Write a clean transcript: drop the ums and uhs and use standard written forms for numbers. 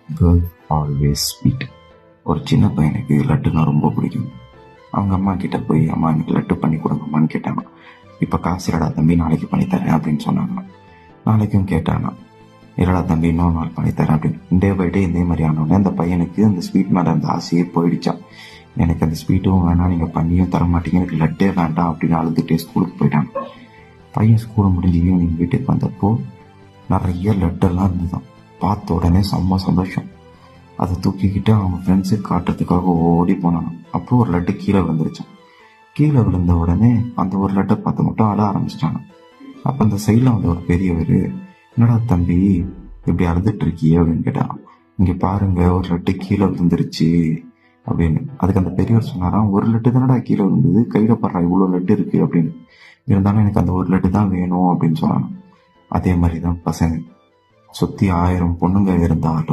Girl always sweet. ஒரு சின்ன பையனுக்கு லட்டுனா ரொம்ப பிடிக்கும். அவங்க அம்மா கிட்ட போய், அம்மா எனக்கு லட்டு பண்ணி கொடுங்கம்மான்னு கேட்டாங்க. இப்போ காசு இல்லடா தம்பி, நாளைக்கு பண்ணித்தரேன் அப்படின்னு சொன்னாங்க. நாளைக்கும் கேட்டாங்க. இல்லடா தம்பி, இன்னொரு நாள் பண்ணித்தரேன் அப்படின்னு. டே பை டே இதே மாதிரி ஆனோடனே அந்த பையனுக்கு அந்த ஸ்வீட் மேலே அந்த ஆசையே போயிடுச்சான். எனக்கு அந்த ஸ்வீட்டும் வேணாம், நீங்கள் பண்ணியும் தர மாட்டீங்க, எனக்கு லட்டே வேண்டாம் அப்படின்னு அழுதுகிட்டே ஸ்கூலுக்கு போயிட்டாங்க. பையன் ஸ்கூலை முடிஞ்சு ஈவினிங் வீட்டுக்கு வந்தப்போ நிறைய லட்டெல்லாம் இருந்துதான். பார்த்த உடனே செம்ம சந்தோஷம். அதை தூக்கிக்கிட்டு அவங்க ஃப்ரெண்ட்ஸுக்கு காட்டுறதுக்காக ஓடி போனாங்க. அப்போ ஒரு லட்டு கீழே விழுந்துருச்சான். கீழே விழுந்த உடனே அந்த ஒரு லட்டை பார்த்து மட்டும் அழ ஆரம்பிச்சிட்டாங்க. அப்போ அந்த சைடில் வந்து ஒரு பெரியவர், என்னடா தம்பி இப்படி அழுதுட்டு இருக்கியே அப்படின்னு கேட்டான். இங்கே பாருங்க, ஒரு லட்டு கீழே விழுந்துருச்சு அப்படின்னு. அதுக்கு அந்த பெரியவர் சொன்னாராம், ஒரு லட்டு தானடா கீழே விழுந்தது, கையில் படுறா இவ்வளோ லட்டு இருக்கு அப்படின்னு. இருந்தாலும் எனக்கு அந்த ஒரு லட்டு தான் வேணும் அப்படின்னு சொன்னாங்க. அதே மாதிரி தான் பசங்க, சுற்றி 1000 பொண்ணுங்க இருந்தாலும்